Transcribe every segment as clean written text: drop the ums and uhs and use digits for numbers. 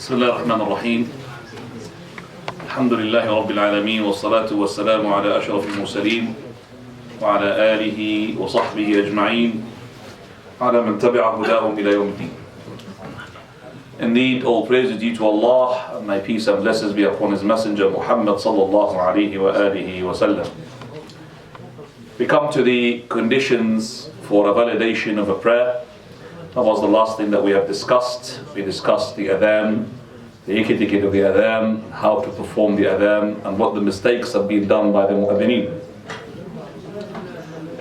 بسم الله الرحمن الرحيم الحمد لله رب العالمين والصلاة والسلام على أشرف المرسلين وعلى آله وصحبه أجمعين على من تبع هداهم إلى يوم الدين. Indeed, all praise is due to Allah, and may peace and blessings be upon His Messenger Muhammad sallallahu alayhi wa alihi wa sallam. We come to the conditions for a validation of a prayer. That was the last thing that we have discussed. We discussed the adhan, the etiquette of the adhan, how to perform the adhan, and what the mistakes have been done by the mu'adhineen.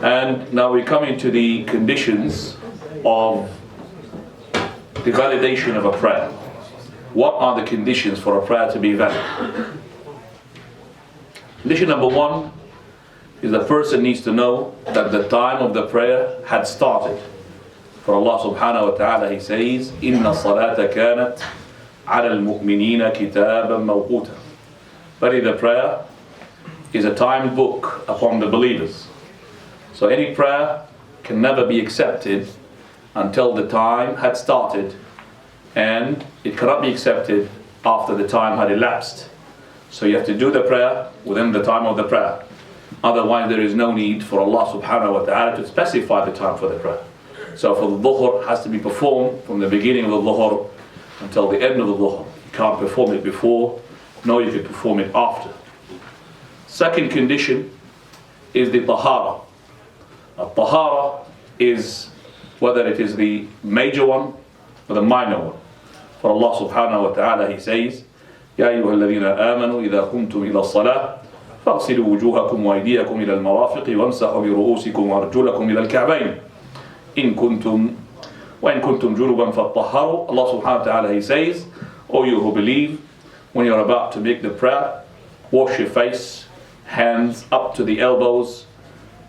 And now we come into the conditions of the validation of a prayer. What are the conditions for a prayer to be valid? Condition number one is the person needs to know that the time of the prayer had started. For Allah subhanahu wa ta'ala, He says, إِنَّ الصَّلَاةَ كَانَتْ عَلَى الْمُؤْمِنِينَ كِتَابًا مَوْقُوتًا. But the prayer is a timed book upon the believers. So any prayer can never be accepted until the time had started, and it cannot be accepted after the time had elapsed. So you have to do the prayer within the time of the prayer. Otherwise there is no need for Allah subhanahu wa ta'ala to specify the time for the prayer. So for the dhuhr, has to be performed from the beginning of the dhuhr until the end of the dhuhr. You can't perform it before, nor you can perform it after. Second condition is the tahara. Tahara is whether it is the major one or the minor one. For Allah subhanahu wa ta'ala, He says, يَا أَيُّهَا الَّذِينَ آمَنُوا إِذَا قُمْتُمْ إِلَى الصَّلَاةِ فَاغْسِلُوا وُجُوهَكُمْ وَأَيْدِيَكُمْ إِلَى الْمَرَافِقِ وَامْسَحُوا بِرُؤُوسِكُمْ وَأَرْجُلَكُمْ إِلَى الْكَعْبَيْنِ إِن كُنتُمْ جُنُبًا فَاطَّهَّرُوا. Allah subhanahu wa ta'ala, He says, O you who believe, when you're about to make the prayer, wash your face, hands up to the elbows,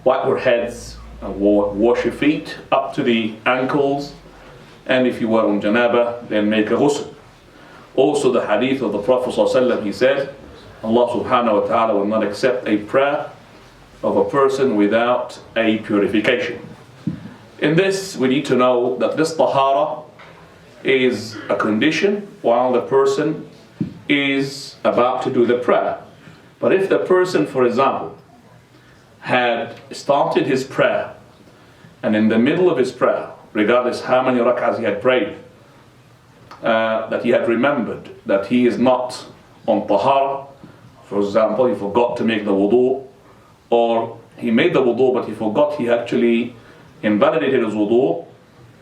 wipe your heads, and wash your feet up to the ankles, and if you were on janaba, then make a ghusl. Also the hadith of the Prophet ﷺ, he said, Allah subhanahu wa ta'ala will not accept a prayer of a person without a purification. In this, we need to know that this tahara is a condition while the person is about to do the prayer. But if the person, for example, had started his prayer, and in the middle of his prayer, regardless how many rak'ahs he had prayed, that he had remembered that he is not on tahara, for example, he forgot to make the wudu, or he made the wudu but he forgot he actually invalidated his wudu,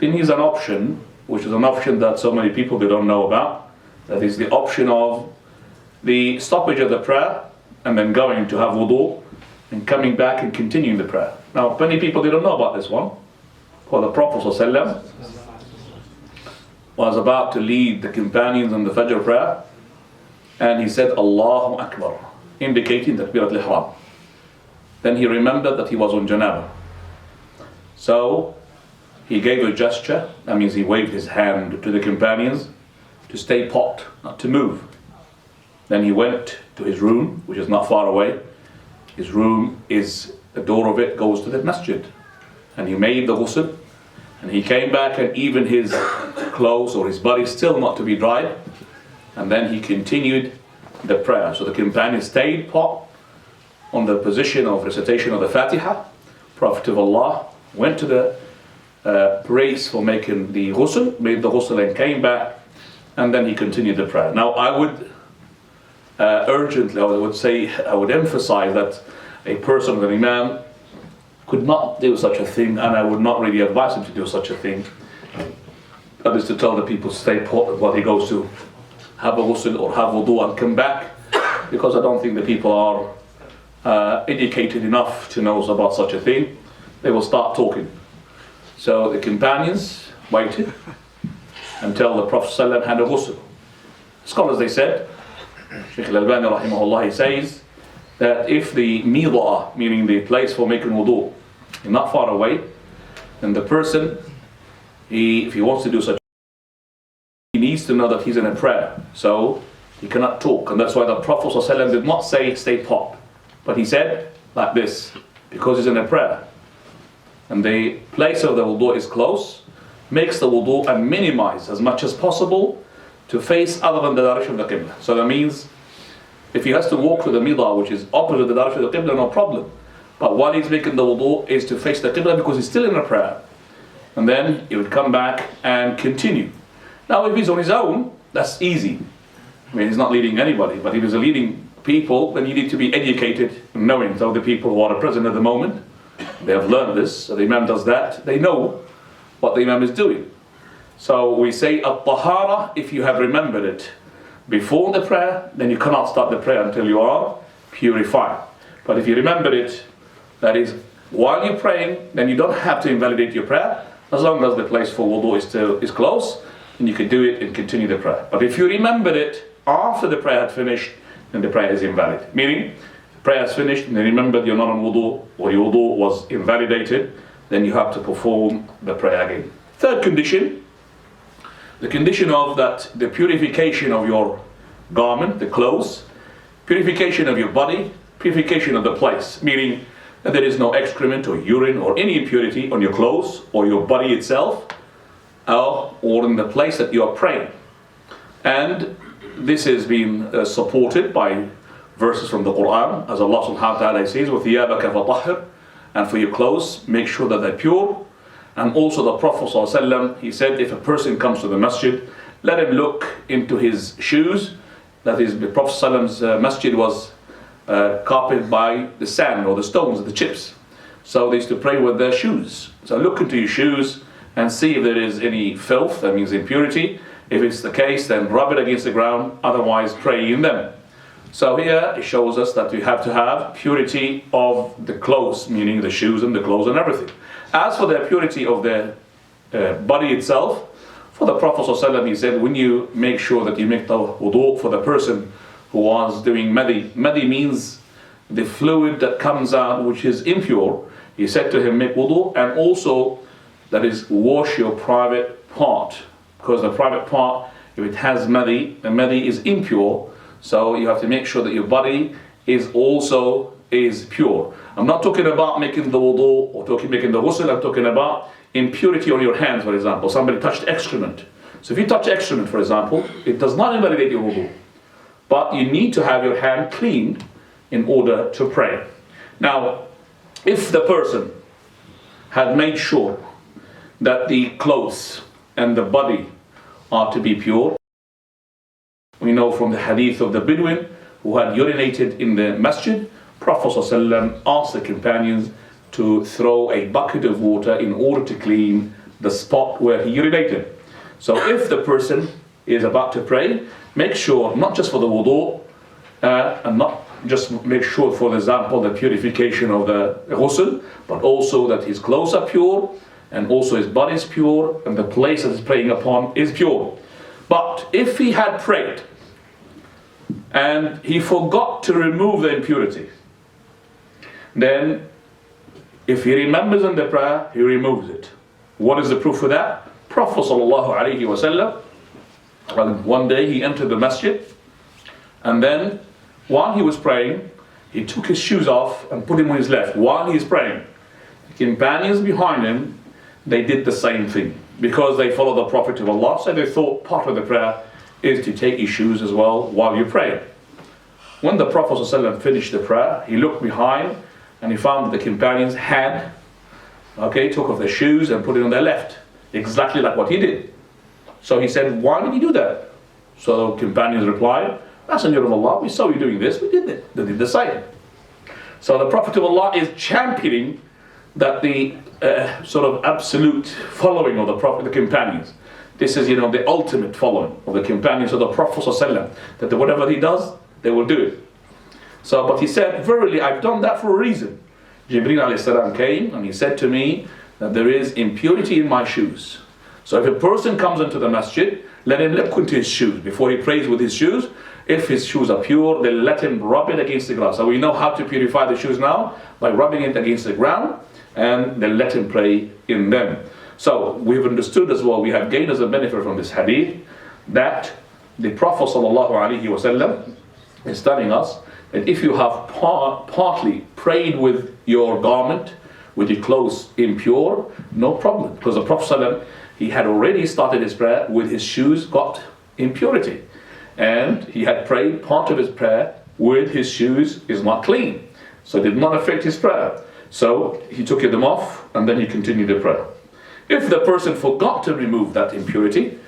then he's an option, which is an option that so many people they don't know about. That is the option of the stoppage of the prayer and then going to have wudu and coming back and continuing the prayer. Now many people they don't know about this one. For the Prophet ﷺ was about to lead the companions in the Fajr prayer, and he said Allahu Akbar, indicating Takbirat al-Ihram. Then he remembered that he was on janaba. So he gave a gesture, that means he waved his hand to the companions to stay put, not to move. Then he went to his room, which is not far away. His room is, the door of it goes to the masjid. And he made the ghusl, and he came back, and even his clothes or his body still not to be dried. And then he continued the prayer. So the companions stayed put on the position of recitation of the Fatiha. Prophet of Allah went to the place for making the ghusl, made the ghusl and came back, and then he continued the prayer. Now I would urgently, I would emphasize that a person, an imam, could not do such a thing, and I would not really advise him to do such a thing. That is to tell the people to stay put while he goes to have a ghusl or have wudu and come back, because I don't think the people are educated enough to know about such a thing. They will start talking. So the companions waited until the Prophet ﷺ had a ghusl. Scholars, they said, Shaykh al-Albani rahimahullah, he says that if the mida'a, meaning the place for making wudu, is not far away, then the person, if he wants to do such, he needs to know that he's in a prayer. So he cannot talk, and that's why the Prophet ﷺ did not say stay put, but he said like this, because he's in a prayer. And the place of the wudu is close, makes the wudu and minimize as much as possible to face other than the direction of the Qibla. So that means if he has to walk to the Midah, which is opposite the direction of the Qibla, no problem. But while he's making the wudu is to face the Qibla because he's still in a prayer. And then he would come back and continue. Now if he's on his own, that's easy. I mean, he's not leading anybody, but if he's leading people, then you need to be educated, knowing. So the people who are present at the moment, they have learned this. So the Imam does that. They know what the Imam is doing. So we say at-tahara, if you have remembered it before the prayer, then you cannot start the prayer until you are purified. But if you remember it, that is, while you're praying, then you don't have to invalidate your prayer, as long as the place for wudu is close, and you can do it and continue the prayer. But if you remembered it after the prayer had finished, then the prayer is invalid. Meaning, the prayer is finished and you remembered you're not on wudu, or your wudu was invalidated, then you have to perform the prayer again. Third condition, the condition of that the purification of your garment, the clothes, purification of your body, purification of the place, meaning that there is no excrement or urine or any impurity on your clothes or your body itself, or in the place that you are praying. And this has been supported by verses from the Qur'an, as Allah subhanahu wa ta'ala says, وَثِيَابَكَ فَطَهِّرْ, and for your clothes, make sure that they're pure. And also the Prophet ﷺ, he said, if a person comes to the masjid, let him look into his shoes. That is, the Prophet ﷺ's masjid was carpeted by the sand or the stones, the chips. So they used to pray with their shoes. So look into your shoes and see if there is any filth, that means impurity. If it's the case, then rub it against the ground, otherwise pray in them. So here it shows us that we have to have purity of the clothes, meaning the shoes and the clothes and everything. As for the purity of the body itself, for the Prophet ﷺ, he said, when you make sure that you make the wudu for the person who was doing madi. Madi means the fluid that comes out which is impure. He said to him, make wudu, and also that is wash your private part, because the private part, if it has madi, the madi is impure, so you have to make sure that your body is also pure. I'm not talking about making the wudu or making the ghusl, I'm talking about impurity on your hands, for example. Somebody touched excrement. So if you touch excrement, for example, it does not invalidate your wudu. But you need to have your hand cleaned in order to pray. Now, if the person had made sure that the clothes and the body are to be pure, we know from the hadith of the Bedouin who had urinated in the masjid, Prophet ﷺ asked the companions to throw a bucket of water in order to clean the spot where he urinated. So if the person is about to pray, make sure, not just for the wudu, and not just make sure, for example, the purification of the ghusl, but also that his clothes are pure, and also his body is pure, and the place that he's praying upon is pure. But if he had prayed, and he forgot to remove the impurity, then if he remembers in the prayer, he removes it. What is the proof for that? Prophet ﷺ, one day he entered the masjid, and then while he was praying, he took his shoes off and put them on his left while he is praying. The companions behind him, they did the same thing, because they follow the Prophet of Allah, so they thought part of the prayer is to take his shoes as well while you pray. When the Prophet ﷺ finished the prayer, he looked behind and he found that the companions had took off their shoes and put it on their left, exactly like what he did. So he said, why did you do that? So the companions replied, Messenger of Allah, we saw you doing this, we did it. They did the same. So the Prophet of Allah is championing that the sort of absolute following of the Prophet, the companions. This is, the ultimate following of the companions of the Prophet ﷺ, that whatever he does, they will do it. So, but he said, verily, I've done that for a reason. Jibreel alayhi salam came and he said to me that there is impurity in my shoes. So if a person comes into the masjid, let him look into his shoes before he prays with his shoes. If his shoes are pure, then let him rub it against the ground. So we know how to purify the shoes now, by rubbing it against the ground, and then let him pray in them. So we've understood as well, we have gained as a benefit from this hadith, that the Prophet ﷺ is telling us that if you have partly prayed with your garment, with your clothes impure, no problem. Because the Prophet ﷺ, he had already started his prayer with his shoes got impurity. And he had prayed part of his prayer with his shoes is not clean. So it did not affect his prayer. So he took them off and then he continued the prayer. If the person forgot to remove that impurity,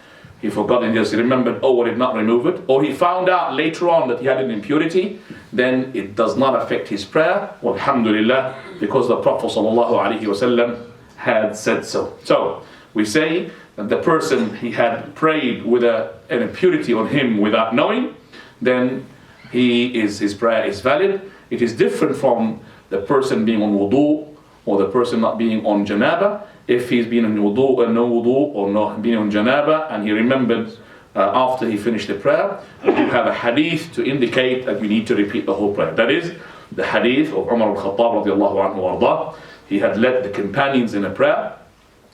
he forgot and just remembered, oh, I did not remove it, or he found out later on that he had an impurity, then it does not affect his prayer. Alhamdulillah, because the Prophet ﷺ had said so. So we say that the person, he had prayed with an impurity on him without knowing, then his prayer is valid. It is different from the person being on wudu or the person not being on janaba. If he's been on wudu or no wudu or not being on janaba and he remembered after he finished the prayer, we do have a hadith to indicate that we need to repeat the whole prayer. That is the hadith of Umar al-Khattab radiallahu anhu warda. He had led the companions in a prayer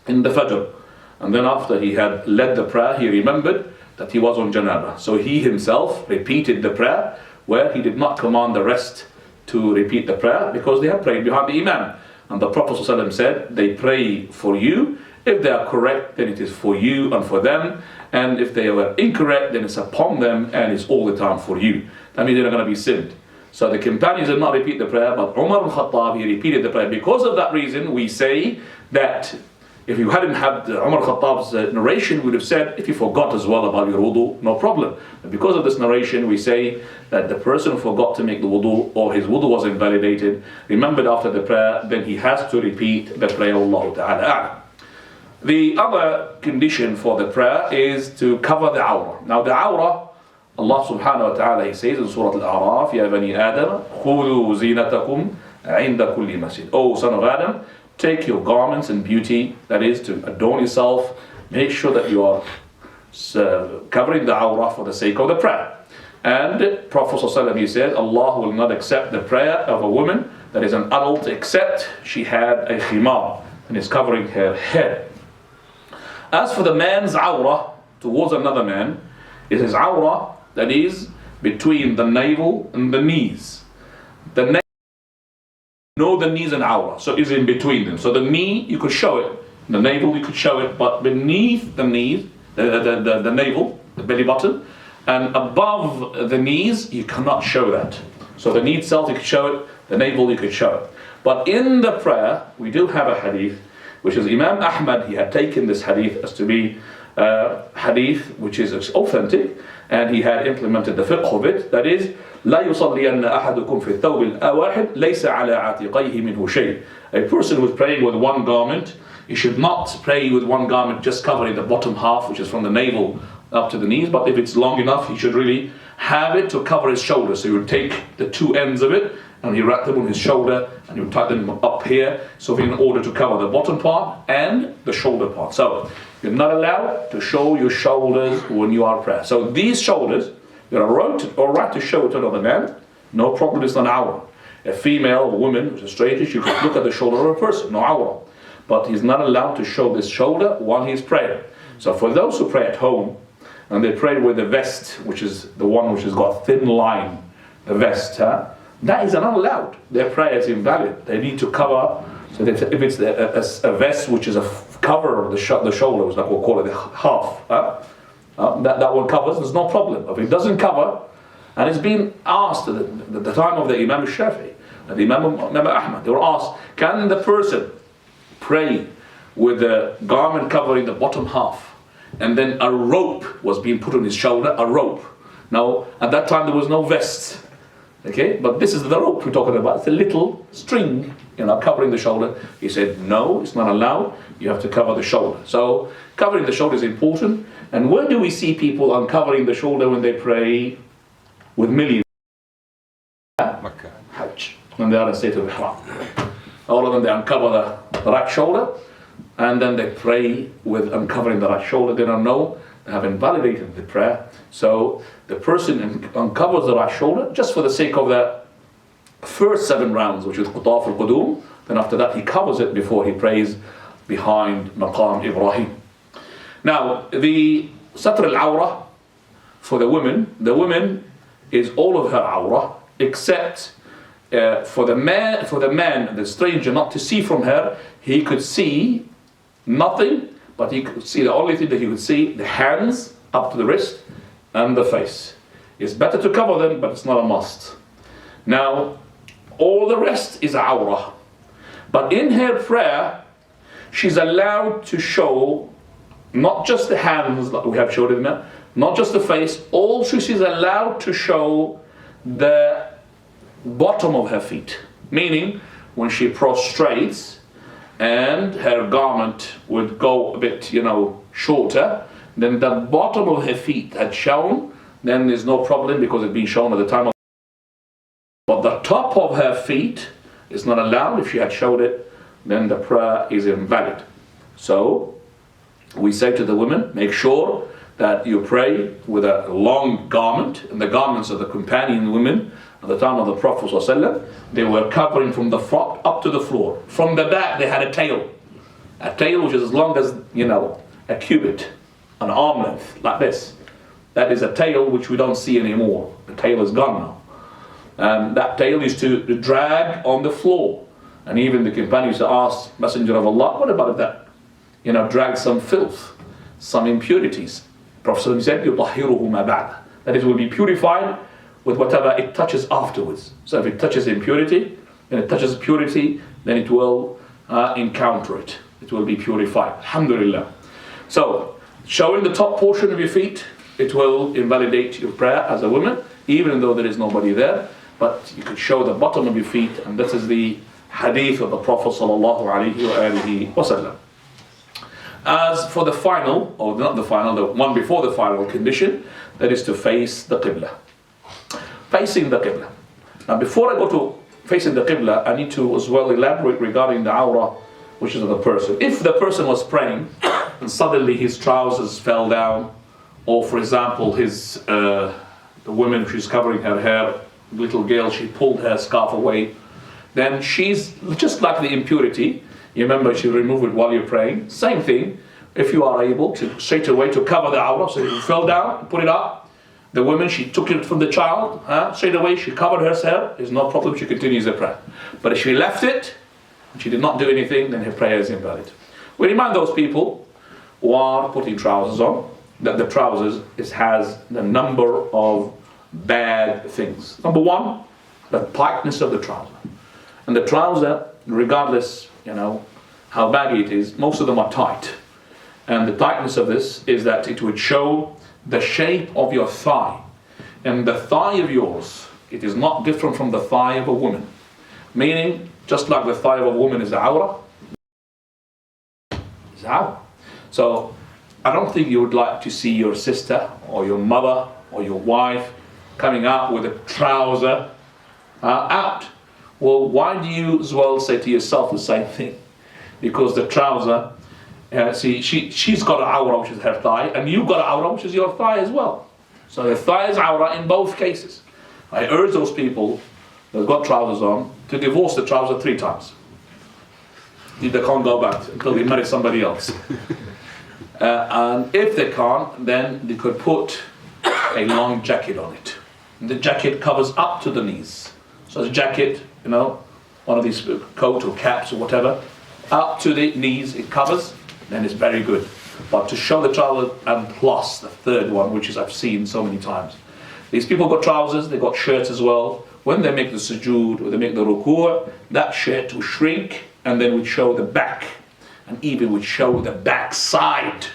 in the Fajr, and then after he had led the prayer he remembered that he was on janaba. So he himself repeated the prayer where he did not command the rest to repeat the prayer because they had prayed behind the Imam. And the Prophet ﷺ said, they pray for you. If they are correct, then it is for you and for them. And if they were incorrect, then it's upon them and it's all the time for you. That means they're not going to be sinned. So the companions did not repeat the prayer, but Umar al-Khattab, he repeated the prayer. Because of that reason, we say that if you hadn't had Umar al-Khattab's narration, we would have said, if you forgot as well about your wudu, no problem. But because of this narration, we say that the person who forgot to make the wudu or his wudu was invalidated, remembered after the prayer, then he has to repeat the prayer, Allah Ta'ala. The other condition for the prayer is to cover the awrah. Now the awrah, Allah subhanahu wa ta'ala, he says in Surah Al-A'raf, Ya bani Adam, khudhu zinatakum inda kulli masjid. O son of Adam, take your garments and beauty, that is to adorn yourself, make sure that you are covering the awrah for the sake of the prayer. And Prophet ﷺ, he said, Allah will not accept the prayer of a woman that is an adult except she had a khimar and is covering her head. As for the man's awrah towards another man, it is awrah that is between the navel and the knees. The navel, the knees and awrah, so it's in between them. So the knee, you could show it, the navel, you could show it, but beneath the knees, the navel, the belly button, and above the knees, you cannot show that. So the knee itself, you could show it, the navel, you could show it. But in the prayer, we do have a hadith, which is Imam Ahmad, he had taken this hadith as to be hadith which is authentic, and he had implemented the fiqh of it, that is, لا يصلين أحدكم في الثوب الواحد ليس على عاتقيه منه شيء. A person who is praying with one garment, he should not pray with one garment just covering the bottom half, which is from the navel up to the knees, but if it's long enough, he should really have it to cover his shoulder. So he would take the two ends of it and he wrap them on his shoulder and he would tie them up here, so in order to cover the bottom part and the shoulder part. So you're not allowed to show your shoulders when you are praying. So these shoulders, you're all right to show it to another man, no problem, it's not awrah. A female, a woman, who's a stranger, she could look at the shoulder of a person, no awrah. But he's not allowed to show this shoulder while he's praying. So for those who pray at home, and they pray with a vest, which is the one which has got a thin line, the vest, that is not allowed. Their prayer is invalid. They need to cover, so that if it's a vest which is a cover of the shoulder, like we'll call it the half, that one covers, there's no problem. If it doesn't cover, and it's been asked at the time of the Imam Shafi'i, the Imam Ahmad, they were asked, can the person pray with a garment covering the bottom half, and then a rope was being put on his shoulder, a rope. Now, at that time there was no vest, okay? But this is the rope we're talking about. It's a little string, covering the shoulder. He said, no, it's not allowed. You have to cover the shoulder. So, covering the shoulder is important. And where do we see people uncovering the shoulder when they pray with millions? Makkah. Hajj. When they are in state of ihram. All of them, they uncover the right shoulder, and then they pray with uncovering the right shoulder. They don't know, they have invalidated the prayer. So the person uncovers the right shoulder just for the sake of the first 7 rounds, which is Qutaf al-Qudum. Then after that he covers it before he prays behind Maqam Ibrahim. Now the Satr al-Awrah for the woman is all of her awrah except for the man, the stranger, not to see from her. He could see nothing, but he could see, the only thing that he could see, the hands up to the wrist, and the face. It's better to cover them, but it's not a must. Now, all the rest is awrah. But in her prayer, she's allowed to show not just the hands that we have showed in there, not just the face, also she's allowed to show the bottom of her feet. Meaning, when she prostrates and her garment would go a bit, shorter, then the bottom of her feet had shown, then there's no problem because it's been shown at the time of. But the top of her feet is not allowed. If she had showed it, then the prayer is invalid. So we say to the women, make sure that you pray with a long garment, and the garments of the companion women at the time of the Prophet ﷺ, they were covering from the front up to the floor. From the back they had a tail which is as long as a cubit, an arm length, like this. That is a tail which we don't see anymore. The tail is gone now. And that tail used to drag on the floor. And even the companions asked Messenger of Allah, what about that? Drag some filth, some impurities. Prophet said, يُطَهِّرُهُ مَا بَعْدَ. That is, will be purified with whatever it touches afterwards. So if it touches impurity, then it will encounter it. It will be purified. Alhamdulillah. So, showing the top portion of your feet, it will invalidate your prayer as a woman, even though there is nobody there. But you could show the bottom of your feet, and this is the hadith of the Prophet sallallahu alaihi wasallam. As for the final, or not the final, the one before the final condition, that is to face the Qibla. Facing the Qibla. Now before I go to facing the Qibla, I need to as well elaborate regarding the awrah, which is of the person. If the person was praying, and suddenly his trousers fell down, or for example, the woman, she's covering her hair, little girl, she pulled her scarf away, then she's just like the impurity. You remember, she remove it while you're praying. Same thing, if you are able to straight away to cover the awrah, so it fell down, put it up. The woman, she took it from the child, straight away she covered her hair, there's no problem, she continues her prayer. But if she left it, and she did not do anything, then her prayer is invalid. We remind those people who are putting trousers on, that the trousers has the number of bad things. Number one, the tightness of the trouser. And the trouser, regardless, how baggy it is, most of them are tight. And the tightness of this is that it would show the shape of your thigh. And the thigh of yours, it is not different from the thigh of a woman. Meaning, just like the thigh of a woman is awrah, it's awrah. So, I don't think you would like to see your sister or your mother or your wife coming out with a trouser out. Well, why do you as well say to yourself the same thing? Because the trouser, she's got an awrah which is her thigh, and you've got an awrah which is your thigh as well. So the thigh is awrah in both cases. I urge those people that got trousers on to divorce the trouser 3 times. They can't go back until they marry somebody else. And if they can't, then they could put a long jacket on it. And the jacket covers up to the knees. So the jacket, one of these coat or caps or whatever, up to the knees it covers, then it's very good. But to show the trouser, and plus the third one, which is I've seen so many times. These people got trousers, they got shirts as well. When they make the sujood or they make the ruku', that shirt will shrink and then would show the back, and even would show the backside.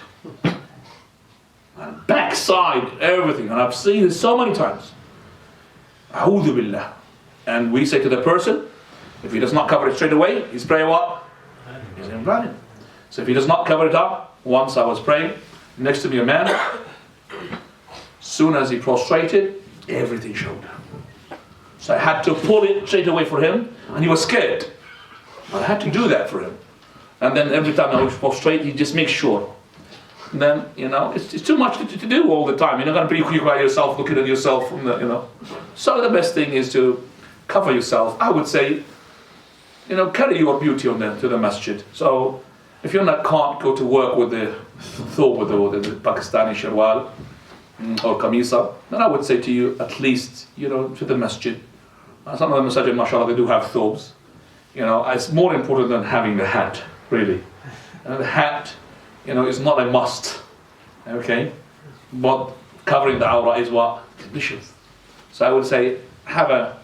And backside, everything. And I've seen it so many times. A'udhu billah. And we say to the person, if he does not cover it straight away, his prayer what? Is invalid. So if he does not cover it up, once I was praying next to me a man, soon as he prostrated, everything showed. So I had to pull it straight away for him, and he was scared. I had to do that for him. And then every time I would prostrate, he just makes sure. And then, it's too much to do all the time. You're not going to be quick by yourself, looking at yourself from the, So the best thing is to cover yourself. I would say, carry your beauty on to the masjid. So if you can't go to work with the thob or the Pakistani sharwal or kamisa, then I would say to you, at least, to the masjid. Some of the masajid, mashallah, they do have thobs. It's more important than having the hat, really. And the hat, is not a must, okay? But covering the awrah is what? Condition. So I would say, have a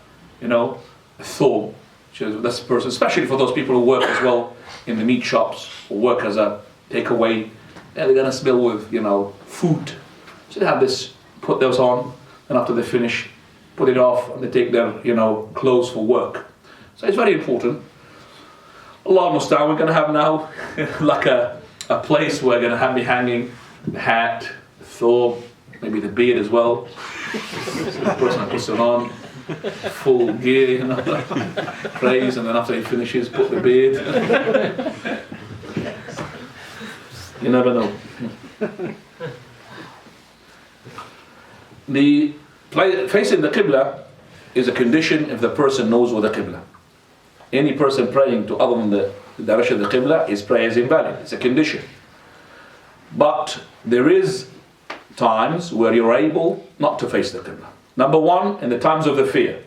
thawb. That's the person, especially for those people who work as well in the meat shops or work as a takeaway. Yeah, they're gonna smell with food. So they have this, put those on, and after they finish, put it off, and they take their clothes for work. So it's very important. Allah Mustaan, we're gonna have now like a place where we're gonna be hanging the hat, the thawb, maybe the beard as well. So the person puts it on, full gear, prays, and then after he finishes, put the beard. You never know. The facing the Qibla is a condition if the person knows where the Qibla. Any person praying to other than the direction of the Qibla, his prayer is invalid. It's a condition. But there is times where you're able not to face the Qibla. Number one, in the times of the fear.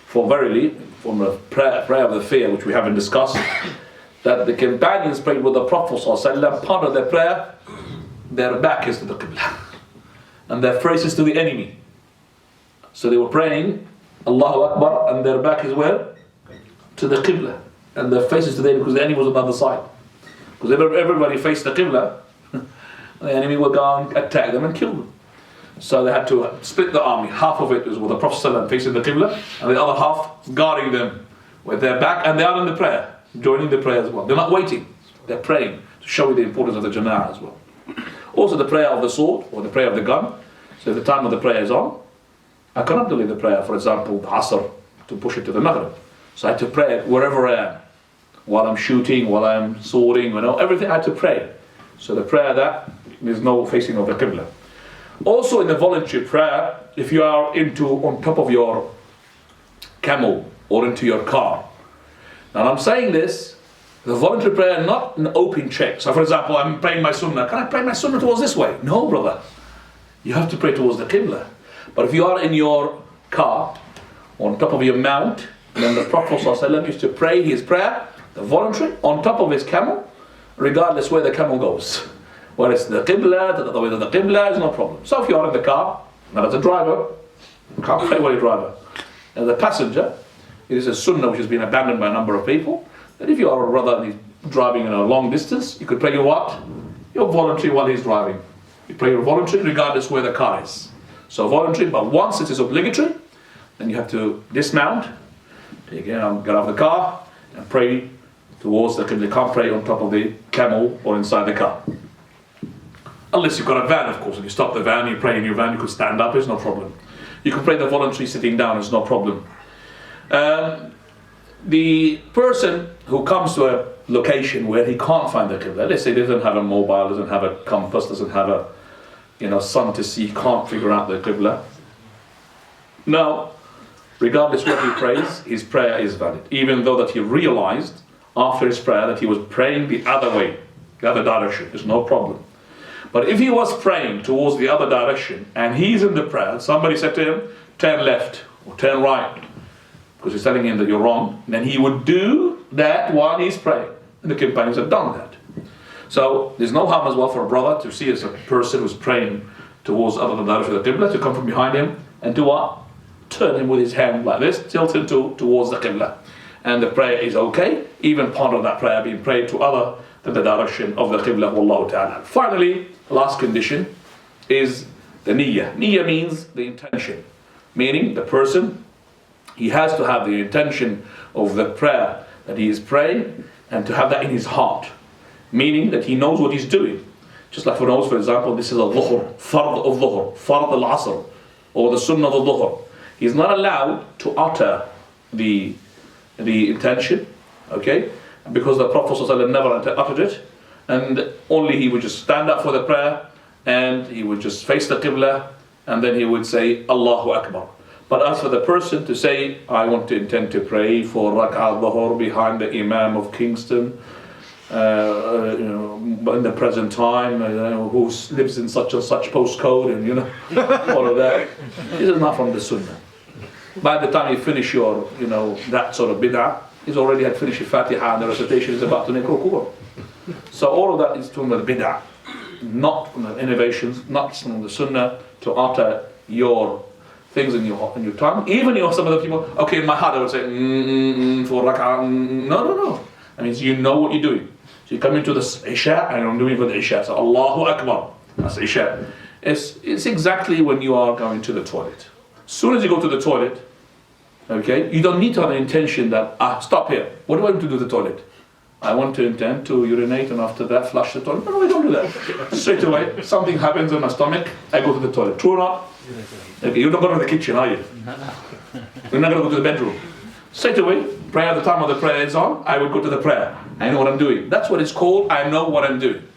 For verily, from the prayer of the fear, which we haven't discussed, that the companions prayed with the Prophet ﷺ, part of their prayer, their back is to the Qibla. And their face is to the enemy. So they were praying, Allahu Akbar, and their back is where? To the Qibla. And their face is to the enemy, because the enemy was on the other side. Because everybody faced the Qibla, the enemy would go and attack them and kill them. So they had to split the army. Half of it was with the Prophet ﷺ facing the Qibla, and the other half guarding them with their back, and they are in the prayer, joining the prayer as well. They're not waiting, they're praying to show you the importance of the Jama'ah as well. Also the prayer of the sword, or the prayer of the gun. So if the time of the prayer is on, I cannot delay the prayer, for example, the Asr, to push it to the Maghrib. So I had to pray wherever I am. While I'm shooting, while I'm swording, everything I had to pray. So the prayer that there's no facing of the Qibla. Also in the voluntary prayer, if you are on top of your camel or into your car. Now I'm saying this, the voluntary prayer, not an open check. So for example, I'm praying my sunnah. Can I pray my sunnah towards this way? No, brother. You have to pray towards the Qibla. But if you are in your car, on top of your mount, then the Prophet ﷺ used to pray his prayer, the voluntary, on top of his camel, regardless where the camel goes. Whether it's the Qibla, to the other way to the Qibla, is no problem. So if you are in the car, not as a driver, you can't pray while you're a driver. As a passenger, it is a sunnah which has been abandoned by a number of people, that if you are a brother and he's driving in a long distance, you could pray your what? Your voluntary while he's driving. You pray your voluntary regardless where the car is. So voluntary, but once it is obligatory, then you have to dismount, get out of the car, and pray towards the Qibla. You can't pray on top of the camel or inside the car. Unless you've got a van, of course. If you stop the van, you pray in your van, you could stand up, it's no problem. You can pray the voluntary sitting down, it's no problem. The person who comes to a location where he can't find the Qibla, let's say he doesn't have a mobile, doesn't have a compass, doesn't have a sun to see, can't figure out the Qibla. Now, regardless what he prays, his prayer is valid. Even though that he realized after his prayer that he was praying the other way, the other direction, there's no problem. But if he was praying towards the other direction and he's in the prayer, somebody said to him, turn left or turn right, because he's telling him that you're wrong, then he would do that while he's praying. And the companions have done that. So there's no harm as well for a brother to see as a person who's praying towards other than the direction of the Qibla, to come from behind him and do what? Turn him with his hand like this, tilt him towards the Qibla. And the prayer is okay, even part of that prayer being prayed to other than the direction of the Qibla, Wallahu ta'ala. Finally, last condition is the niyyah. Niyyah means the intention, meaning the person, he has to have the intention of the prayer that he is praying and to have that in his heart, meaning that he knows what he's doing. Just like for example, this is a dhuhr, fard of dhuhr, fard al-asr, or the sunnah of the dhuhr. He's not allowed to utter the intention, okay? Because the Prophet ﷺ never uttered it, and only he would just stand up for the prayer and he would just face the Qibla and then he would say Allahu Akbar. But as for the person to say, I want to intend to pray for Rak'ah Dhuhr behind the Imam of Kingston, in the present time, who lives in such and such postcode, and all of that, this is not from the Sunnah. By the time you finish your, that sort of bid'ah, he's already had finished Fatiha and the recitation is about to make ruku'. So all of that is talking about bid'ah. not from the innovations, not from the sunnah, to utter your things in your tongue. Even some of the people, okay, in my heart I would say, for rak'ah, no. That means you know what you're doing. So you come into this Isha, and I'm doing for the Isha. So Allahu Akbar, that's Isha. It's exactly when you are going to the toilet. As soon as you go to the toilet, okay, you don't need to have an intention that, stop here. What do I want to do to the toilet? I want to intend to urinate and after that flush the toilet. No, I don't do that. Straight away, something happens in my stomach, I go to the toilet. True or not? Okay, you're not going to the kitchen, are you? You're not going to go to the bedroom. Straight away, prayer, the time of the prayer is on, I would go to the prayer. I know what I'm doing. That's what it's called, I know what I'm doing.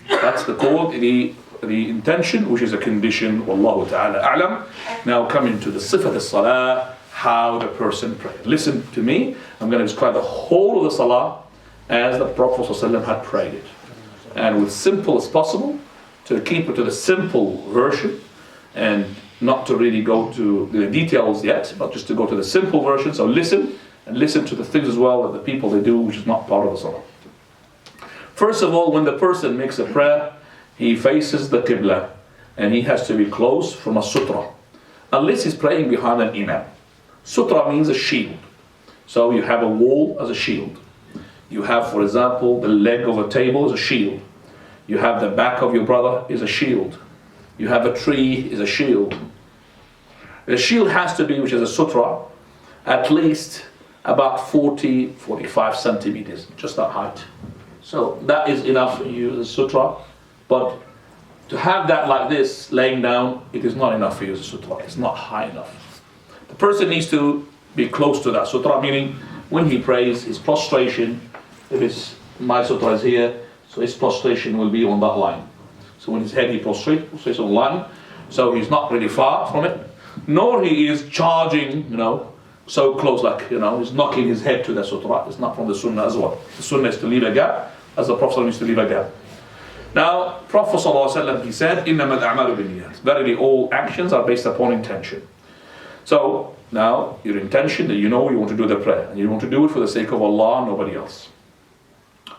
That's called the intention, which is a condition. Wallahu ta'ala a'lam. Now coming to the sifat as-salah, how the person prays. Listen to me, I'm going to describe the whole of the salah as the Prophet ﷺ had prayed it. And with simple as possible, to keep it to the simple version, and not to really go to the details yet, but just to go to the simple version. So listen, and listen to the things as well that the people they do, which is not part of the salah. First of all, when the person makes a prayer, he faces the Qibla, and he has to be close from a sutra, unless he's praying behind an imam. Sutra means a shield. So you have a wall as a shield. You have, for example, the leg of a table as a shield. You have the back of your brother is a shield. You have a tree is a shield. The shield has to be, which is a sutra, at least about 45 centimeters, just that height. So that is enough for you as a sutra. But to have that like this, laying down, it is not enough for you as a sutra. It's not high enough. The person needs to be close to that sutra, meaning when he prays, his prostration, if my sutra is here, so his prostration will be on that line. So when his head, he prostrates on line, so he's not really far from it, nor he is charging, so close, like, he's knocking his head to the sutra. It's not from the sunnah as well. The sunnah is to leave a gap, as the Prophet used to leave a gap. Now, Prophet ﷺ, he said, إِنَّمَا الْأَعْمَالُ بِالنِّيَّاتِ. Verily, all actions are based upon intention. So, now, your intention that you want to do the prayer, and you want to do it for the sake of Allah, nobody else.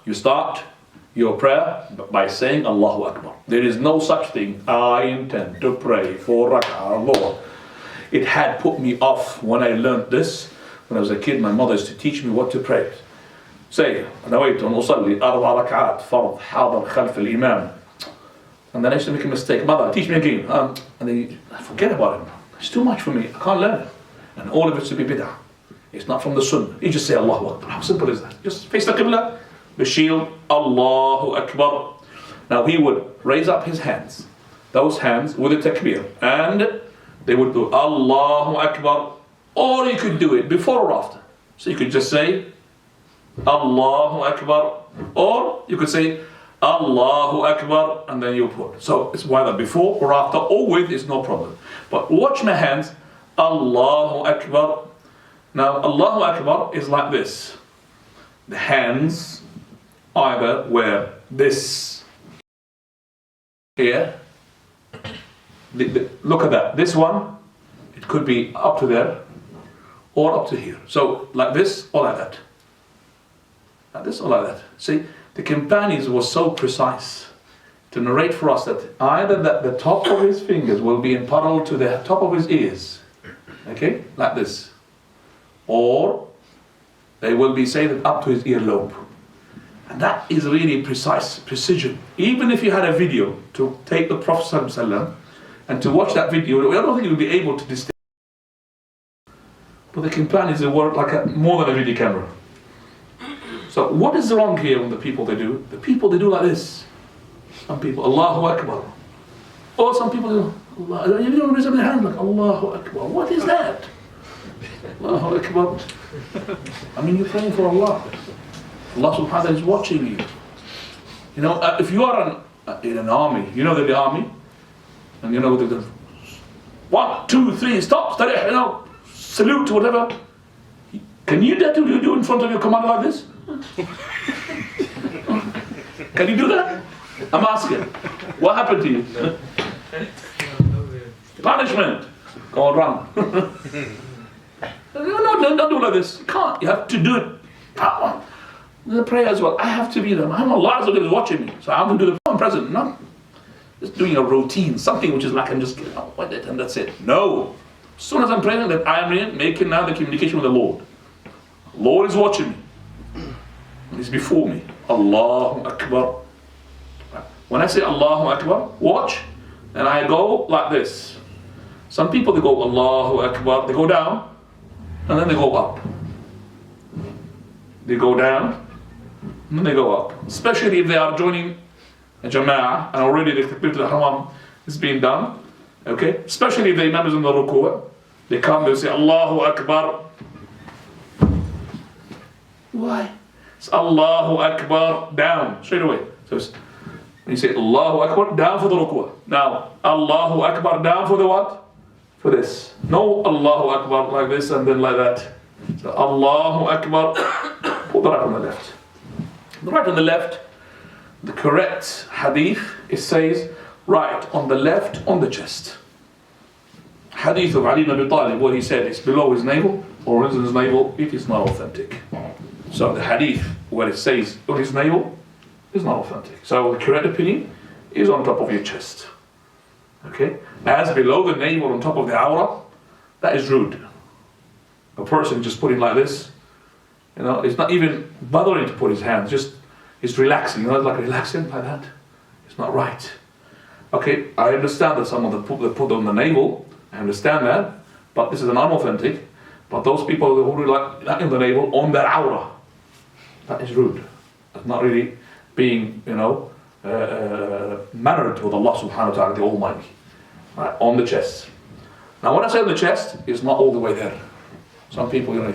You start your prayer by saying Allahu Akbar. There is no such thing, I intend to pray for rak'ah, Lord. It had put me off when I learned this. When I was a kid, my mother used to teach me what to pray. Say, نويت أن أصلي 4 ركعات فرض حاضر خلف الإمام. And then I used to make a mistake. Mother, teach me again. And then I forget about it. It's too much for me. I can't learn it. And all of it should be bid'ah. It's not from the sunnah. You just say Allahu Akbar. How simple is that? Just face the Qibla, the shield, Allahu Akbar. Now he would raise up his hands, those hands with a takbir, and they would do Allahu Akbar, or you could do it before or after. So you could just say Allahu Akbar, or you could say Allahu Akbar, and then you put. So it's whether before or after or with is no problem. But watch my hands, Allahu Akbar. Now Allahu Akbar is like this. The hands either were this here. Look at that. This one, it could be up to there or up to here. So like this or like that. Like this or like that. See, the companions were so precise to narrate for us that either that the top of his fingers will be in parallel to the top of his ears. Okay, like this. Or they will be saying up to his earlobe. And that is really precise, precision. Even if you had a video to take the Prophet ﷺ and to watch that video, I don't think you would be able to distinguish. But the companions, they work like more than a video camera. So what is wrong here with the people they do? The people, they do like this. Some people, Allahu Akbar. Or some people do, Allah, you don't raise up their hand like Allahu Akbar. What is that? Allahu Akbar. I mean, you're praying for Allah. Allah subhanahu wa ta'ala is watching you. You know, if you are in an army, you know the army, and you know the 1, 2, 3, stop, study, salute, whatever. Can you do in front of your commander like this? Can you do that? I'm asking. What happened to you? Punishment. Go on, run. No, don't do like this. You can't. You have to do it. The prayer as well. I have to be there. Allah is watching me, so I'm going to do the present. No, just doing a routine, something which is like I'm just getting on with it and that's it. No. As soon as I'm praying, that I'm making now the communication with the Lord. Lord is watching me. He's before me. Allahu Akbar. When I say Allahu Akbar, watch, and I go like this. Some people, they go Allahu Akbar, they go down, and then they go up. They go down, and then they go up. Especially if they are joining a jama'ah, and already the Takbiratul Ihram is being done. Okay? Especially if the imam is in the ruku', they come, they say Allahu Akbar. Why? It's Allahu Akbar, down, straight away. So when you say Allahu Akbar, down for the ruku'. Now, Allahu Akbar, down for the what? For this. No Allahu Akbar like this and then like that. So Allahu Akbar, put the right on the left. The right on the left, the correct hadith, it says, right on the left on the chest. Hadith of Ali ibn Abi Talib, what he said is below his navel or in his navel, it is not authentic. So the hadith where it says on his navel is not authentic. So the correct opinion is on top of your chest. Okay? As below the navel on top of the awrah, that is rude. A person just putting like this, it's not even bothering to put his hands, just he's relaxing, like relaxing like that. It's not right. Okay, I understand that some of the put on the navel, I understand that, but this is an unauthentic. But those people who do like that in the navel on their awrah, that is rude. That's not really being, mannered with Allah subhanahu wa ta'ala, the Almighty. Right, on the chest. Now when I say on the chest, it's not all the way there. Some people,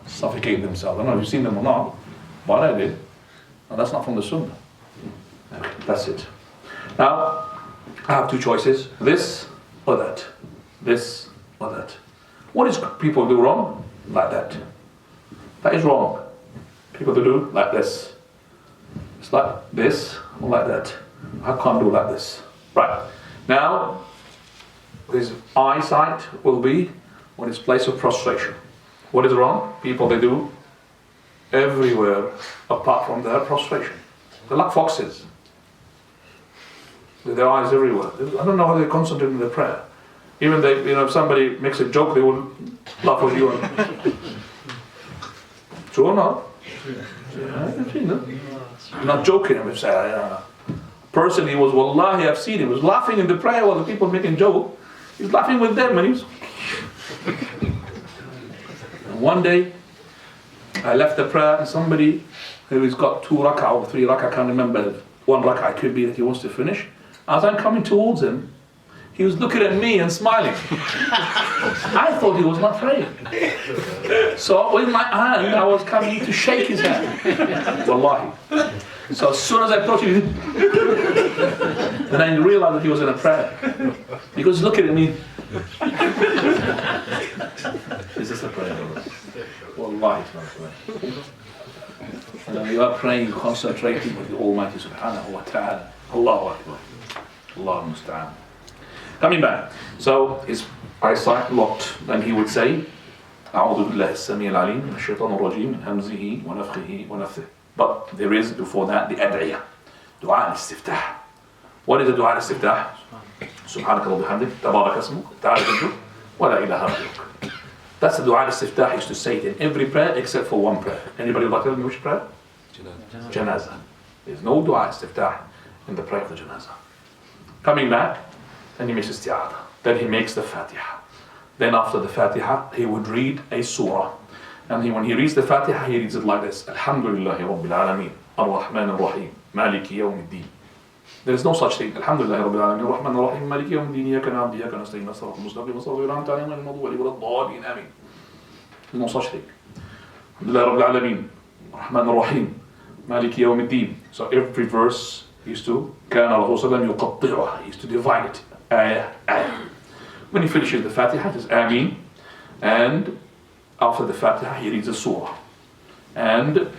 suffocate themselves. I don't know if you've seen them or not, but I did. And that's not from the Sunnah. Okay, that's it. Now, I have two choices. This or that. This or that. What is people do wrong? Like that. That is wrong. People do like this. It's like this or like that. I can't do like this. Right. Now, his eyesight will be on his place of prostration. What is wrong? People, they do everywhere apart from their prostration. They're like foxes. With their eyes everywhere. I don't know how they concentrate in their prayer. Even if somebody makes a joke, they will laugh at you. True or not? Yeah, I've seen them. I'm not joking. I'm saying, person, Wallahi, I've seen him. He was laughing in the prayer while the people making joke. He's laughing with them, and he's. And one day, I left the prayer, and somebody who's got 2 rak'ah or 3 rak'ah, I can't remember. 1 rak'ah could be that he wants to finish. As I'm coming towards him, he was looking at me and smiling. I thought he was not praying. So with my hand, I was coming to shake his hand. Wallahi. So as soon as I approached him, then I realized that he was in a prayer. He was looking at me. Is this a prayer? Wallahi, it's not a prayer. And when you are praying, concentrating with the Almighty Subhanahu wa Ta'ala. Allahu Akbar. Allahu Musta'an. Coming back, so his eyesight locked, then he would say, أعوذ بالله السميع العليم من الشيطان الرجيم من همزه ونفخه ونفثه. But there is before that the ad'iyah, دعاء الاستفتاح. What is the دعاء الاستفتاح? سبحانك اللهم وبحمدك تبارك اسمك تعالى جدك ولا إله غيرك. That's the دعاء الاستفتاح. He used to say it in every prayer except for one prayer. Anybody would like to tell me which prayer? Janazah. There's no دعاء الاستفتاح in the prayer of the janazah. Coming back, then he makes isti'adah. Then he makes the Fatiha. Then after the Fatiha, he would read a surah. And when he reads the Fatiha, he reads it like this. Alhamdulillahi Rabbil Alameen. Ar-Rahman Ar-Rahim. Maliki Yawmiddin. There is no such thing. Alhamdulillahi Rabbil Alameen. Ar-Rahman Ar-Rahim. Maliki Yawmiddin. Iyaka na'budu wa iyaka nasta'in. As-sirata al-mustaqim. As-sirata al-an'amta alayhim ghayril maghdubi alayhim wala-d-dallin. Amin. There is no such thing. Alhamdulillahi Rabbil Alameen. Ar-Rahman Ar-Rahim. Maliki Yawmiddin. So every verse he used to كان الرسول صلى الله عليه وسلم يقطعها. He used to divide it. Ayah, ayah. When he finishes the Fatiha, it is Ameen. And after the Fatiha, he reads a surah. And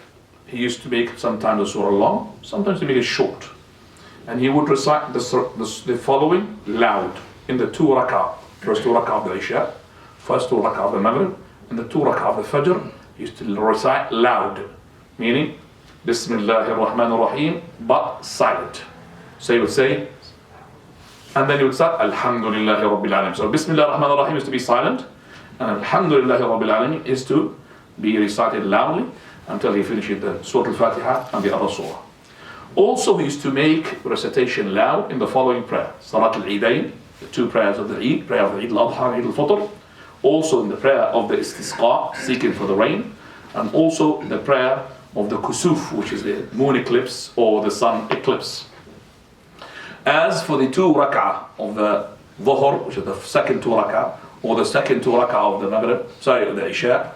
he used to make sometimes the surah long, sometimes he make it short. And he would recite the following loud in the 2 rak'ah. First 2 rak'ah of the Isha, first 2 rak'ah of the Maghrib, and the 2 rak'ah of the Fajr. He used to recite loud, meaning Bismillahir Rahmanir Rahim, but silent. So he would say And then you would start Alhamdulillahi Rabbil Alamin. So Bismillah ar-Rahman ar-Rahim is to be silent, and Alhamdulillahi Rabbil Alamin is to be recited loudly until he finishes the Surah Al-Fatiha and the other surah. Also, he used to make recitation loud in the following prayer: Salat al-Eidain, the two prayers of the Eid, prayer of the Eid al-Adha and Eid al-Fitr. Also in the prayer of the Istisqa, seeking for the rain, and also the prayer of the Kusuf, which is the moon eclipse or the sun eclipse. As for the 2 rak'ah of the Dhuhr, which is the second 2 rak'ah, or the second 2 rak'ah of the Maghrib, the Isha,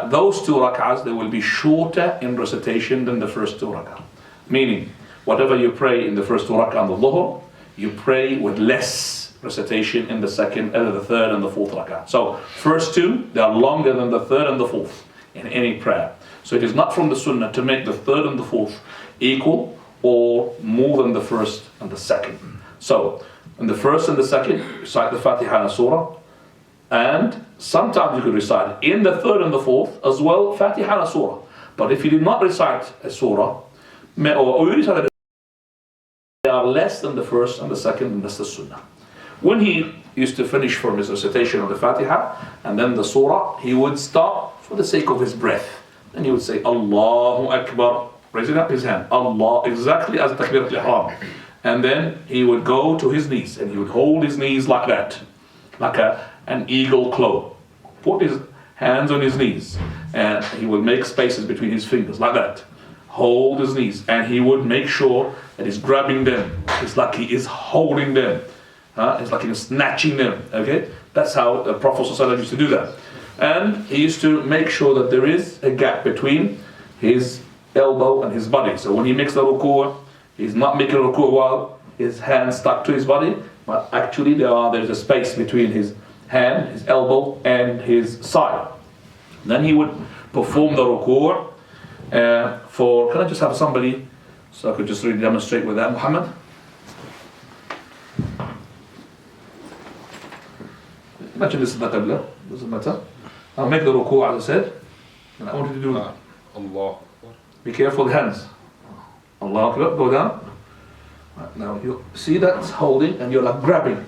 those 2 rak'ahs, they will be shorter in recitation than the first 2 rak'ah. Meaning, whatever you pray in the first 2 rak'ah on the Dhuhr, you pray with less recitation in the second, the third and the fourth rak'ah. So, first 2, they are longer than the third and the fourth in any prayer. So it is not from the Sunnah to make the third and the fourth equal or more than the first and the second. So, in the first and the second, recite the Fatiha and Surah, and sometimes you could recite in the third and the fourth as well Fatiha and Surah. But if you did not recite a Surah, or you recite they are less than the first and the second, and that's the Sunnah. When he used to finish from his recitation of the Fatiha and then the Surah, he would stop for the sake of his breath. Then he would say Allahu Akbar, raising up his hand, Allah, exactly as Takbirat al-Ihram. And then he would go to his knees and he would hold his knees like that, like an eagle claw. Put his hands on his knees and he would make spaces between his fingers like that. Hold his knees and he would make sure that he's grabbing them. It's like he is holding them. It's like he's snatching them. Okay, that's how the Prophet ﷺ used to do that. And he used to make sure that there is a gap between his elbow and his body. So when he makes the ruku', he's not making ruku' while his hand stuck to his body, but actually there's a space between his hand, his elbow, and his side. Then he would perform the ruku' can I just have somebody so I could just really demonstrate with that, Muhammad? Imagine this is the Qibla, doesn't matter. I'll make the ruku' as I said, and I want you to do Allah. Be careful with hands. Allah Akbar, go down. Right, now you see that's holding and you're like grabbing.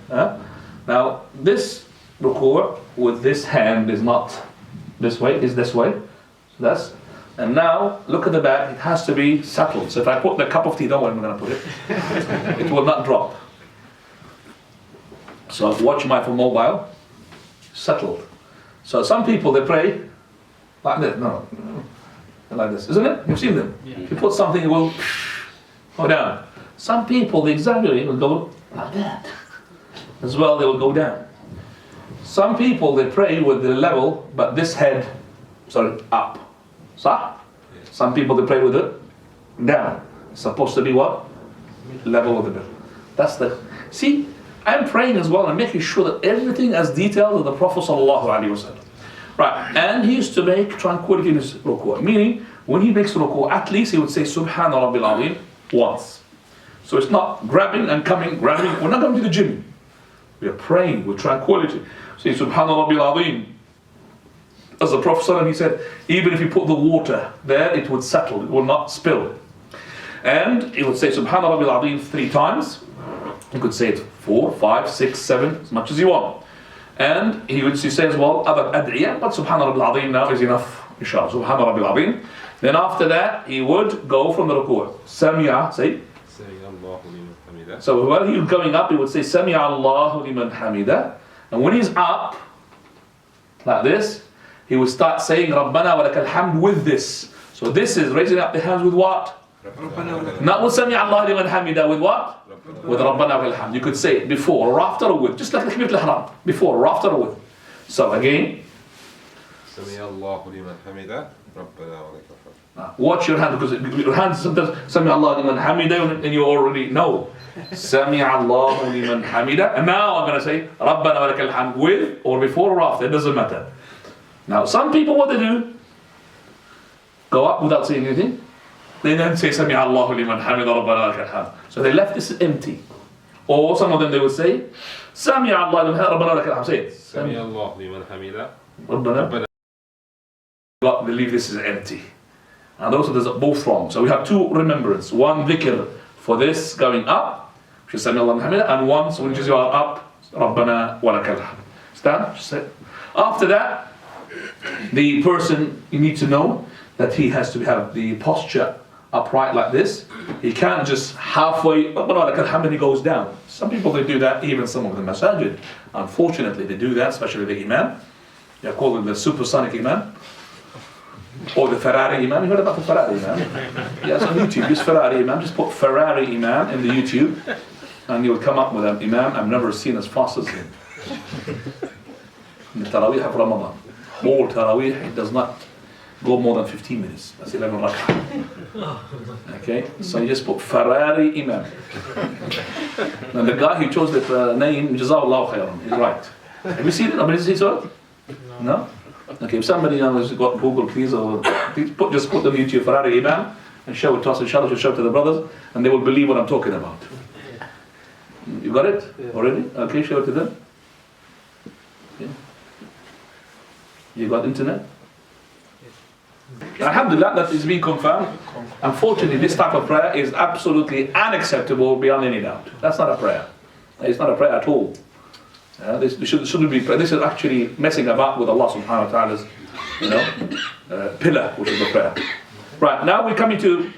Now this ruku' with this hand is not this way, is this way. So and now look at the back, it has to be settled. So if I put the cup of tea, don't worry, I'm going to put it. It will not drop. So watch my mobile, settled. So some people they pray like this, no, like this, isn't it? You've seen them. Yeah. If you put something, it will go down. Some people they exaggerate, will go like that. As well, they will go down. Some people they pray with the level, but this head, up. Sah? Some people they pray with it down. It's supposed to be what? Level with the middle. That's the. See, I'm praying as well and making sure that everything as detailed as the Prophet ﷺ. Right, and he used to make tranquility in his ruku'. Meaning, when he makes ruku', at least he would say Subhana Rabbil Azim once. So it's not grabbing and coming, grabbing. We're not going to the gym. We are praying with tranquility. Say Subhana Rabbil Azim. As the Prophet ﷺ, he said, even if you put the water there, it would settle, it will not spill. And he would say Subhana Rabbil Azim 3 times. You could say it 4, 5, 6, 7, as much as you want. And he would say as well other ad'iyah, but Subhana Rabbil Azim now is enough, inshallah. Subhana Rabbil Azim. Then after that, he would go from the ruku'. Sami'a, say. So while he was going up, he would say Sami'a Allahu liman hamida. And when he's up, like this, he would start saying Rabbana wa lakal hamd with this. So this is raising up the hands with what? Not with Sami'a Allahu liman hamida, with what? With Rabbana wa lakal hamd. You could say it before or after or with, just like the Takbirat al-Ihram, before or after or with. So again, Sami'a Allahu liman hamida, Rabbana wa lakal hamd. Watch your hand, because your hands sometimes Sami'a Allahu liman hamida and you already know Sami'a Allahu liman hamida. And now I'm going to say Rabbana wa lakal hamd with or before or after, it doesn't matter. Now some people, what they do, go up without saying anything. They then say Sami'a Allahu liman hamida Rabbana wa lakal hamd. So they left this empty. Or some of them they would say Sami'a Allahu liman hamida Rabbana wa lakal hamd. Say it. Sami'a Allahu liman hamida Rabbana. But they leave this is empty. And also there's both wrong. So we have 2 remembrance. One dhikr for this going up, which Sami Allahu liman hamidah, and once when you are up, Rabbana wa lakal hamd. Stand, just say. After that, the person, you need to know that he has to have the posture upright like this. He can't just halfway, Rabbana wa lakal hamd, and he goes down. Some people, they do that, even some of the masajid. Unfortunately, they do that, especially the imam. They call it the supersonic imam. Or the Ferrari imam. You heard about the Ferrari imam? Yes, on YouTube. Just Ferrari imam. Just put Ferrari imam in the YouTube, and you'll come up with an imam I've never seen as fast as him. In the Taraweeh of Ramadan. Whole Taraweeh, it does not go more than 15 minutes. That's 11 rak'ah. Okay? So you just put Ferrari imam. And the guy who chose that name, Jazawallahu khairan, he's right. Have you seen it? Have you seen it? No? Okay, if somebody has got Google, please just put the YouTube Ferrari imam and show it to us, inshallah, to show it to the brothers, and they will believe what I'm talking about. You got it already? Okay, show it to them. Okay. You got internet? Alhamdulillah, that is being confirmed. Unfortunately, this type of prayer is absolutely unacceptable beyond any doubt. That's not a prayer. It's not a prayer at all. This shouldn't be. This is actually messing about with Allah subhanahu wa ta'ala's, pillar, which is the prayer. Right, now we're coming to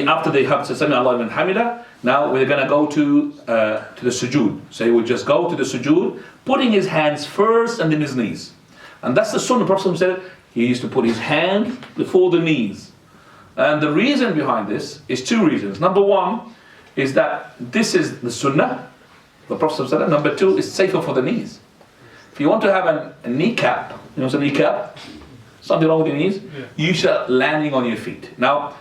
after they have said Sami Allahu liman hamidah, now we're going to go to the sujood. So he would just go to the sujood, putting his hands first and then his knees. And that's the sunnah. The Prophet said he used to put his hand before the knees. And the reason behind this is two reasons. Number one is that this is the sunnah. The Prophet said, number two, it's safer for the knees. If you want to have a kneecap, you know what's a kneecap? Something wrong with your knees? Yeah. You should landing on your feet. Now,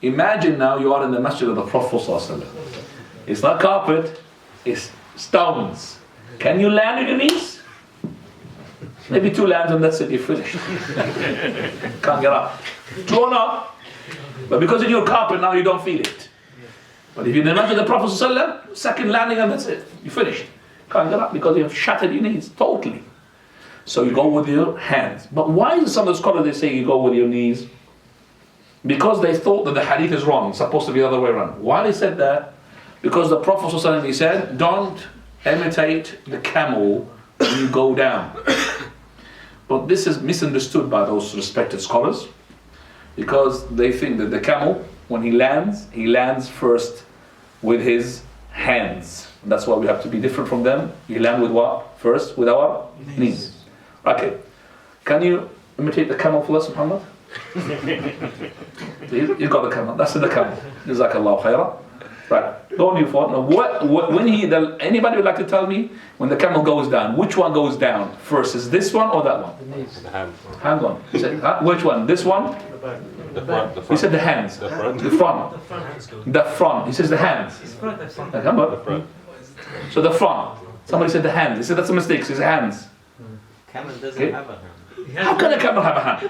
imagine now you are in the masjid of the Prophet ﷺ. It's not carpet, it's stones. Can you land on your knees? Maybe 2 lands and that's it, you're finished. Can't get up. True or not? But because in your carpet now you don't feel it. But if you imagine the Prophet ﷺ, second landing and that's it, you finished. Can't get up because you have shattered your knees totally. So you go with your hands. But why is some of the scholars they say you go with your knees? Because they thought that the hadith is wrong, it's supposed to be the other way around. Why they said that? Because the Prophet ﷺ, he said, don't imitate the camel when you go down. But this is misunderstood by those respected scholars, because they think that the camel, when he lands first with his hands. And that's why we have to be different from them. You land with what? First, with our knees. Okay. Can you imitate the camel for us, Muhammad? You got the camel. That's the camel. Jazakallahu khairah. Right. Go on you for it. Anybody would like to tell me when the camel goes down, which one goes down first? Is this one or that one? The hand. Hang on. He said, which one? This one? The front. He said the hands. The front. The front. The front. He says the hands. Come on. The front. So the front. Somebody said the hands. He said that's a mistake. He says hands. Camel doesn't have a hand. How can a camel have a hand?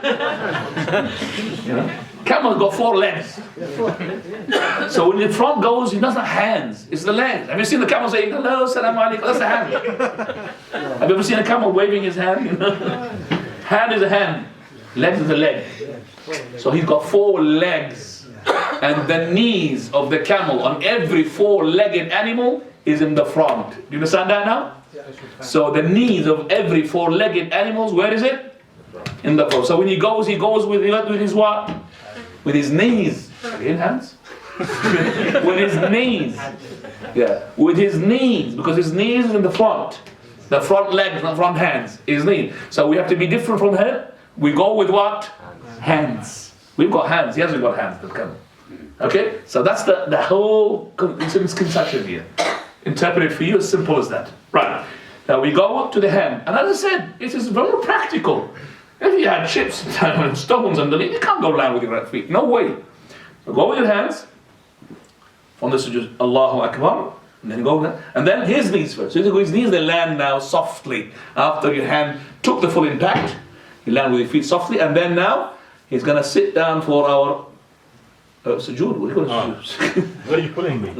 Camel got 4 legs. So when the front goes, he doesn't have hands. It's the legs. Have you seen the camel saying hello, salam alaikum? That's the hand. Have you ever seen a camel waving his hand? Hand is a hand. Legs is a leg. So he's got 4 legs. And the knees of the camel on every 4-legged animal is in the front. Do you understand that now? So the knees of every 4-legged animals, where is it? In the front. So when he goes with his what? With his knees. In hands? With his knees. Yeah. With his knees. Because his knees is in the front. The front legs, not front hands. His knees. So we have to be different from him. We go with what? Hands. We've got hands. He hasn't got hands. Okay? So that's the whole misconception here. Interpreted for you as simple as that. Right. Now we go up to the hand. And as I said, it is very practical. If you had chips and stones underneath, you can't go down with your right feet. No way. So go with your hands. From the sujood, Allahu Akbar. And then go down. And then his knees first. So his knees, they land now softly. After your hand took the full impact, you land with your feet softly. And then now, he's going to sit down for our sujood. What do you call it? Where are you pulling me?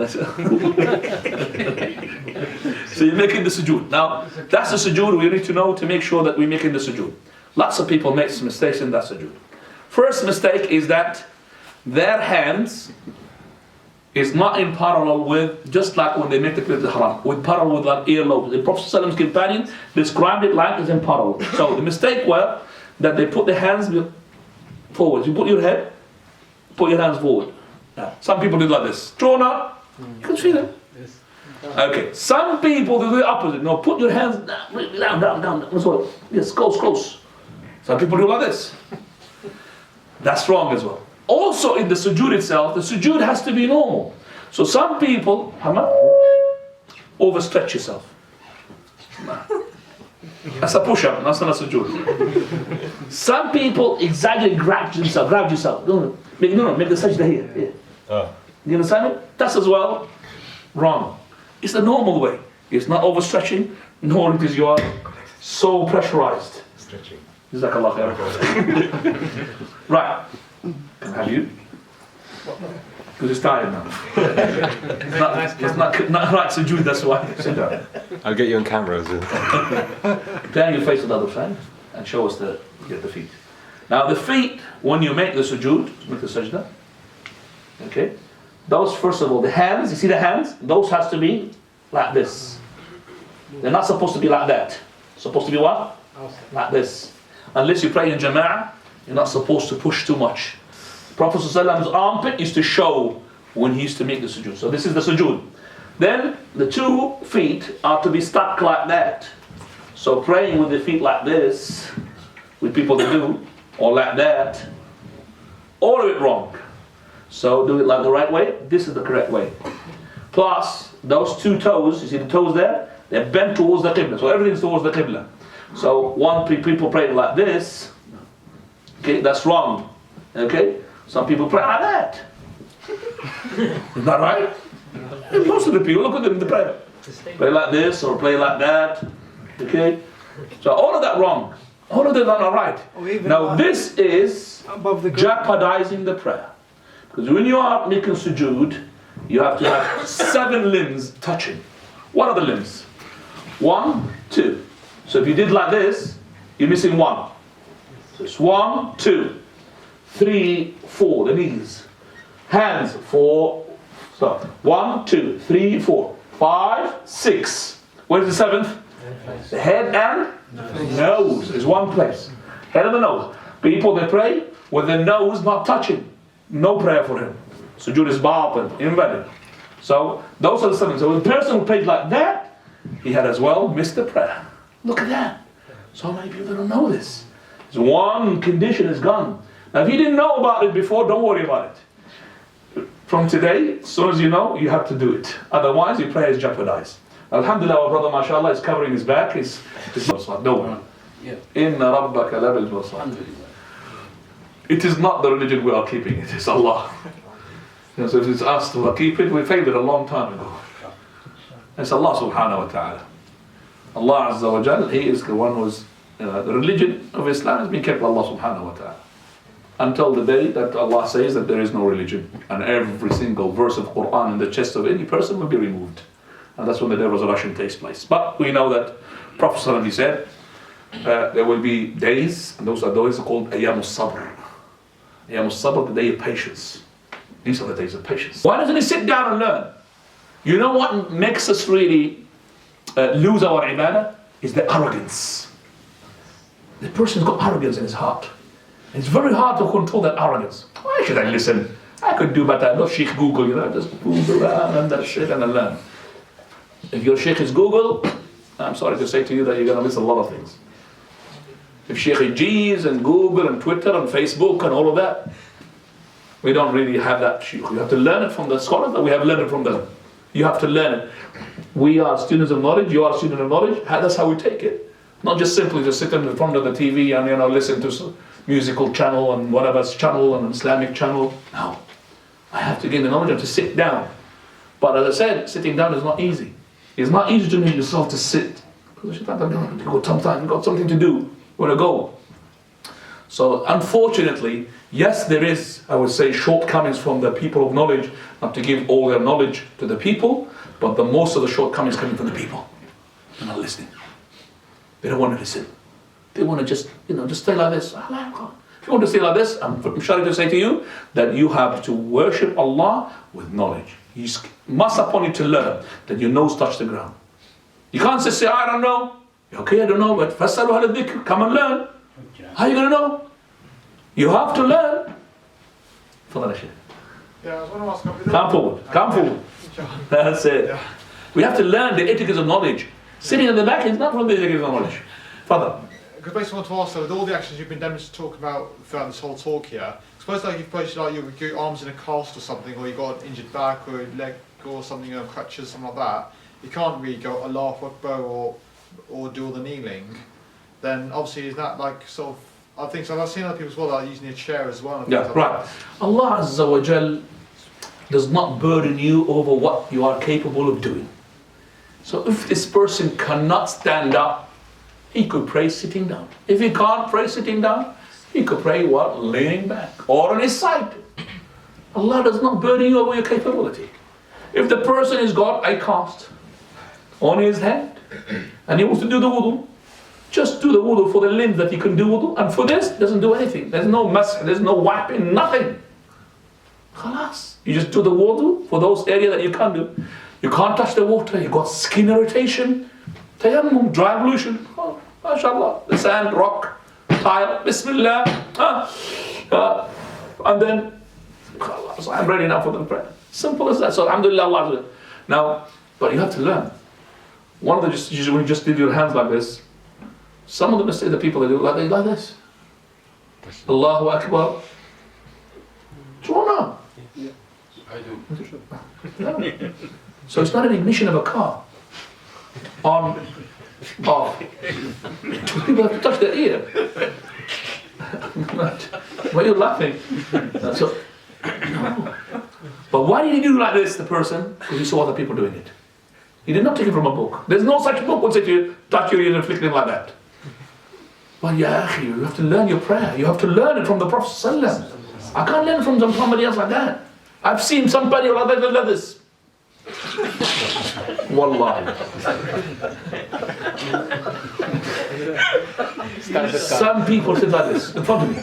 So you're making the sujood. Now, that's the sujood we need to know to make sure that we're making the sujood. Lots of people make mistakes in that sujood. First mistake is that their hands is not in parallel with, just like when they make the Qibla haram, with parallel with like earlobes. The Prophet ﷺ's companion described it like it's in parallel. So the mistake were that they put their hands forward. You put your head, put your hands forward. Yeah. Some people do like this. Drawn up, you can see them. Okay, some people do the opposite. No, put your hands down. That's what. Yes, close. Some people do like this. That's wrong as well. Also in the sujood itself, the sujood has to be normal. So some people, overstretch yourself. That's a push-up, that's not a sujood. Some people exaggerate, grab yourself. No, make the sajda here. You understand it? That's as well wrong. It's the normal way. It's not overstretching, nor it is you are so pressurized. Stretching. Jazakallah khair. Right. Have you? Because it's tired now. It's not right sujood, that's why. Sit down. I'll get you on camera. Turn your face to the other side and show us the feet. Now the feet, when you make the sujood, make the sajda, okay? Those, first of all, the hands, you see the hands? Those has to be like this. They're not supposed to be like that. Supposed to be what? Like this. Unless you pray in jama'ah, you're not supposed to push too much. Prophet ﷺ's armpit used to show when he used to make the sujood. So this is the sujood. Then the 2 feet are to be stuck like that. So praying with the feet like this, with people that do, or like that, all of it wrong. So do it like the right way. This is the correct way. Plus, those 2 toes, you see the toes there? They're bent towards the Qibla. So everything's towards the Qibla. So people pray like this. Okay, that's wrong. Okay? Some people pray like that. Is that right? Most of the people, look at them in the prayer. Pray like this or pray like that. Okay? So all of that wrong. All of that are not right. Now this is jeopardizing the prayer. Because when you are making sujood, you have to have 7 limbs touching. What are the limbs? 1, 2. So if you did like this, you're missing 1. So it's 1, 2, 3, 4, the knees. Hands, 4. So 1, 2, 3, 4, 5, 6. Where's the 7th? The head and nose is one place. Head and the nose. People, they pray with the nose not touching. No prayer for him. Sujood is batil, invalid. So those are the 7. So the person who prayed like that, he had as well missed the prayer. Look at that. So many people don't know this. It's one condition is gone. Now if you didn't know about it before, don't worry about it. From today, as soon as you know, you have to do it. Otherwise, your prayer is jeopardized. Alhamdulillah, our brother, mashallah, is covering his back. No. Inna rabbaka labil mirsad. It is not the religion we are keeping, it is Allah. So if it's us who are keeping it, we failed it a long time ago. It's Allah subhanahu wa ta'ala. Allah Azza wa Jal, He is the one who's, the religion of Islam has been kept by Allah subhanahu wa ta'ala. Until the day that Allah says that there is no religion. And every single verse of Qur'an in the chest of any person will be removed. And that's when the day of resurrection takes place. But we know that Prophet ﷺ, he said, there will be days, and those are days called Ayyam al-Sabr. Ayyam al-Sabr, the day of patience. These are the days of patience. Why doesn't he sit down and learn? You know what makes us really lose our ibadah? Is the arrogance. The person's got arrogance in his heart. It's very hard to control that arrogance. Why should I listen? I could do better. No Sheikh Google, just Google and that shit and I learn. If your Sheikh is Google, I'm sorry to say to you that you're going to miss a lot of things. If Sheikh is G's and Google and Twitter and Facebook and all of that, we don't really have that Sheikh. We have to learn it from the scholars, but we have learned it from them. You have to learn it. We are students of knowledge, you are students of knowledge. That's how we take it. Not just simply just sit in front of the TV and listen to musical channel and whatever channel and Islamic channel. No. I have to gain the knowledge, I have to sit down. But as I said, sitting down is not easy. It's not easy to make yourself to sit. Because you got something to do. You want to go. So unfortunately, yes, there is, I would say, shortcomings from the people of knowledge, not to give all their knowledge to the people, but the most of the shortcomings coming from the people. They're not listening. They don't want to listen. They want to just stay like this. If you want to say like this, I'm sorry to say to you that you have to worship Allah with knowledge. You must upon you to learn that your nose touch the ground. You can't just say, I don't know. Okay, I don't know, but فَاسْأَلُوا أَهْلَ الذِّكْرِ, come and learn. How are you going to know? You have to learn. Yeah, I was going to ask a Come forward, come forward. That's it. Yeah. We have to learn the etiquette of knowledge. Sitting in the back is not from the etiquette of knowledge. Father. Because basically I want to ask, so with all the actions you've been talking about throughout this whole talk here, suppose like you've placed like your arms in a cast or something, or you've got an injured back or a leg or something, crutches, something like that, you can't really go Allahu Akbar or do all the kneeling. Then obviously is that like sort of, I think so. I've seen other people as well that are using a chair as well. Yeah, like right. Allah Azza wa Jal does not burden you over what you are capable of doing. So if this person cannot stand up, he could pray sitting down. If he can't pray sitting down, he could pray what? Leaning back or on his side. Allah does not burden you over your capability. If the person has got a cast on his head and he wants to do the wudu, just do the wudu for the limbs that he can do wudu, and for this, doesn't do anything. There's no mess, there's no wiping, nothing. Khalas. You just do the wudu for those areas that you can't do. You can't touch the water, you've got skin irritation, tayammum, dry ablution. Oh, mashallah. The sand, rock, tile, bismillah. And then, khalas, I'm ready now for the prayer. Simple as that. So alhamdulillah, Allah. Now, but you have to learn. One of the when you just did your hands like this, some of the mistakes that people they do like this. Allahu Akbar. Do you want to know? I do. No. So it's not an ignition of a car. On, off. People have to touch their ear. Why are you laughing? So, no. But why did he do like this, the person? Because he saw other people doing it. He did not take it from a book. There's no such book that says you touch your ear and flick it like that. Well, ya akhi, you have to learn your prayer. You have to learn it from the Prophet ﷺ. I can't learn from somebody else like that. I've seen somebody like this. Wallahi. Some people sit like this in front of me.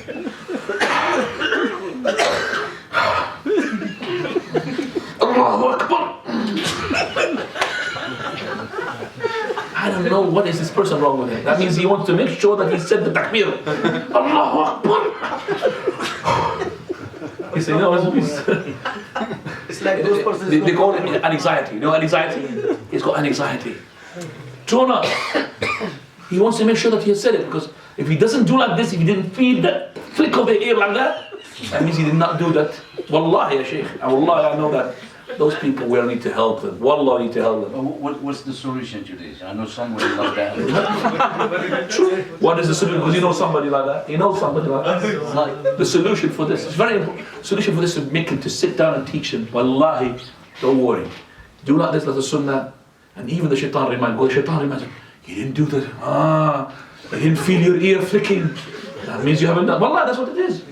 Allahu Akbar. I don't know what is this person wrong with him. That means he wants to make sure that he said the takbir. Allahu Akbar. He said, no, It's like those persons. they call it an anxiety. You know anxiety? He's got an anxiety. Jonah, he wants to make sure that he has said it, because if he doesn't do like this, if he didn't feel that flick of the ear like that, that means he did not do that. Wallahi, ya Shaykh. Wallahi, I know that. Those people, we need to help them. Wallah, need to help them. What's the solution to this? I know somebody like that. True. What is the solution? Because you know somebody like that. You know somebody like that. Like the solution for this is very important. Solution for this is make him to sit down and teach him. Wallahi, don't worry. Do like this, like the sunnah. And even the shaitan reminds. Go, shaitan reminds him. You didn't do that. I didn't feel your ear flicking. That means you haven't done. Wallah, that's what it is.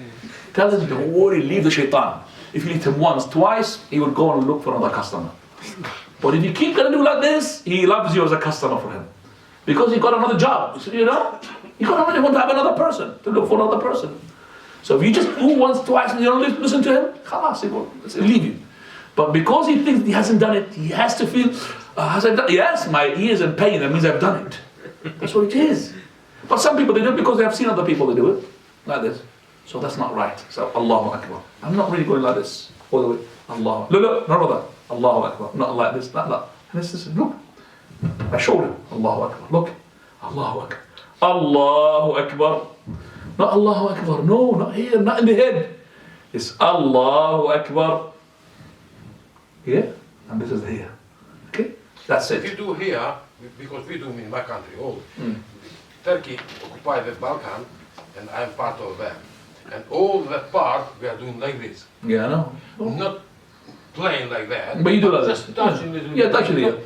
Tell him, don't worry, leave the shaitan. If you leave him once, twice, he will go and look for another customer. But if you keep going to do like this, he loves you as a customer for him. Because he got another job, you know? You want to have another person, to look for another person. So if you just do once, twice, and you don't listen to him, khalas, he will leave you. But because he thinks he hasn't done it, he has to feel, has I done it? Yes, my ear is in pain, that means I've done it. That's what it is. But some people, they do it because they have seen other people that do it, like this. So that's not right. So Allahu Akbar. I'm not really going like this all the way. Allah. Look, not like that. Allahu Akbar. Not like this, not that. And this is, look. My shoulder. Allahu Akbar. Look. Allahu Akbar. Allahu Akbar. Not Allahu Akbar. No, not here, not in the head. It's Allahu Akbar. Here, and this is here. Okay? That's it. If you do here, because we do in my country, all Turkey occupied the Balkan, and I'm part of that. And all that part we are doing like this. Yeah, I know. Not playing like that. But you do like just this. touching the Yeah, touching it.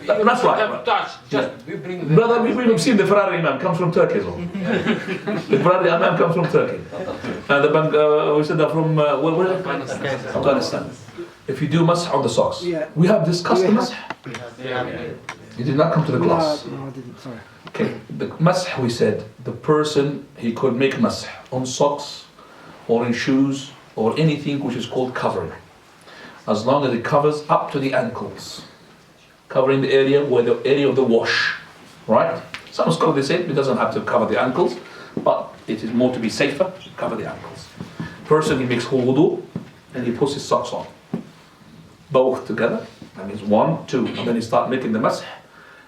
That's right. Have touch. Just we bring the Brother, we've seen the Ferrari Imam comes from Turkey as well. The Ferrari Imam comes from Turkey. And we said that from where? Afghanistan. If you do masah on the socks, we have this custom masah. You did not come to the class. No, I didn't, sorry. Okay, the masah we said, the person, he could make masah on socks or in shoes or anything which is called covering. As long as it covers up to the ankles. Covering the area where the area of the wash, right? Some scholars they say it doesn't have to cover the ankles, but it is more to be safer, cover the ankles. Person, he makes wudu and he puts his socks on. Both together, that means 1, 2, and then he start making the masah.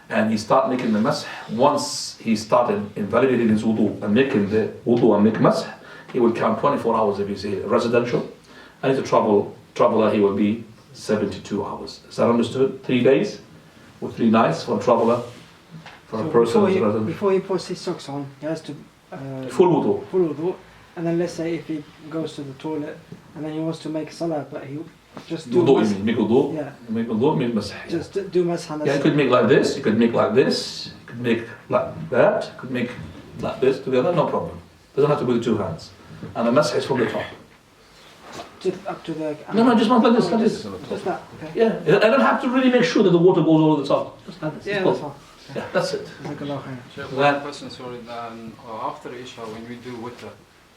And he start making the masah. Once he started invalidating his wudu and making the wudu and make masah, he will count 24 hours if he's a residential. And if he's a traveler, he will be 72 hours. Is that understood? 3 days with 3 nights for a traveler, for a person who's resident. Before he puts his socks on, he has to Full wudu. full wudu. And then let's say if he goes to the toilet and then he wants to make salah, but he just do Wudu, mas- you mean, make wudu. Yeah. Make wudu, make masah. just do masah. Yeah, you could make like this, you could make like this, you could make like that, you could make like this together, no problem. Doesn't have to be with 2 hands. And the masah is from the top. Up to the. No, just not like this, like this. Just that. Okay. Yeah, I don't have to really make sure that the water goes over the top. Just like this. Yeah, It's that's cool. fine. Yeah, that's it. Jazakallah khair. Sheikh, That- one question, sorry. After Isha, when we do witr,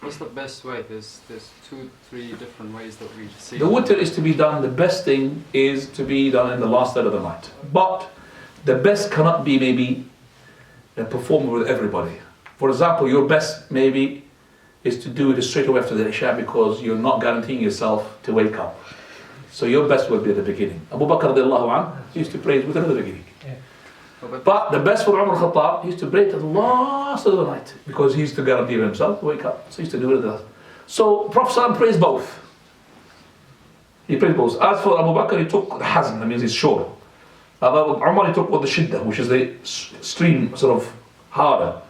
what's the best way? There's 2, 3 different ways that we see. The witr is to be done, the best thing is to be done in the last third of the night. But the best cannot be maybe performed with everybody. For example, your best maybe is to do it straight away after the Isha because you're not guaranteeing yourself to wake up. So your best will be at the beginning. Abu Bakr radiallahu anhu used to pray his witr at the beginning. But the best for Umar Khattab, he used to pray it at the last of the night because he used to guarantee himself to wake up. So he used to do it at the last. So Prophet ﷺ prays both. He prays both. As for Abu Bakr, he took the hazn, that means he's sure. Umar, he took what the shiddah, which is the stream, sort of harder.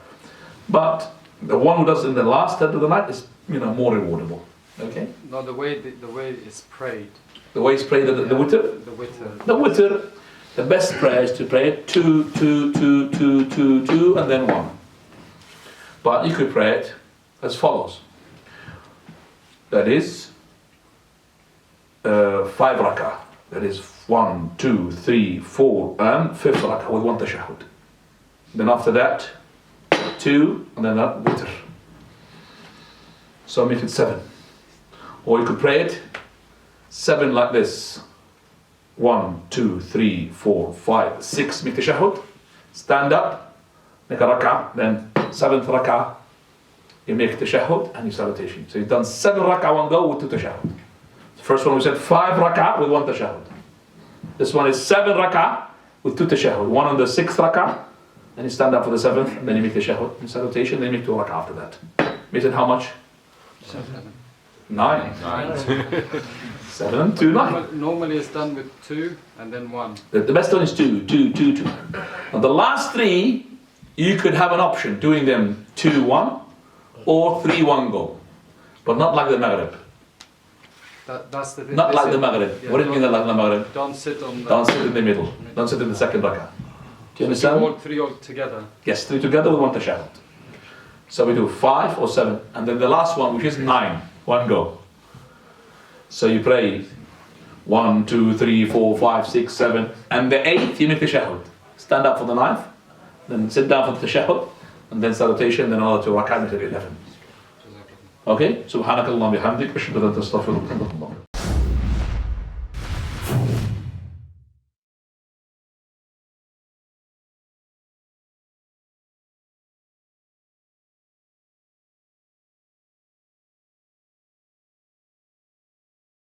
But the one who does it in the last third of the night is, more rewardable. Okay? No, the way it's prayed. The way it's prayed, the witr. The witr. The witr, the best prayer is to pray it 2, 2, 2, 2, 2, 2, and then 1. But you could pray it as follows. That is 5 rak'ah. That is 1, 2, 3, 4, and 5th rak'ah with 1 tashahhud. Then after that, 2, and then that witr. So make it 7. Or you could pray it 7 like this. 1, 2, 3, 4, 5, 6, make tashahhud. Stand up, make a rak'ah, then 7th rak'ah, you make tashahhud and your salutation. So you've done 7 rak'ah one go with 2 tashahhud. The first one we said 5 rak'ah with 1 tashahhud. This one is 7 rak'ah with 2 tashahhud. 1 on the 6th rak'ah, then you stand up for the 7th, and then you make tashahhud and salutation, then you make 2 rak'ah after that. Makes it how much? 9. 7, 2, 9. Normally it's done with 2 and then 1. The best one is 2, 2, 2, 2. Now the last 3, you could have an option doing them 2, 1 or 3, 1 go. But not like the Maghrib. That's the thing. Not They like say- the Maghrib. yeah, What do you mean don't- like the Maghrib? Don't sit on the... Don't sit in the middle. Don't sit in the second rak'ah. Do you understand? All 3 all together. Yes, 3 together with 1 tashahhud. So we do 5 or 7. And then the last one, which is 9, 1 go. So you pray 1, 2, 3, 4, 5, 6, 7. And the 8th, you make tashahhud. Stand up for the 9th. Then sit down for the tashahhud. And then salutation. Then another 2 rak'ah until 11. Okay? Subhanakallah bihamdik. Ashhadu an la ilaha illa anta astaghfiruka wa atubu ilaik.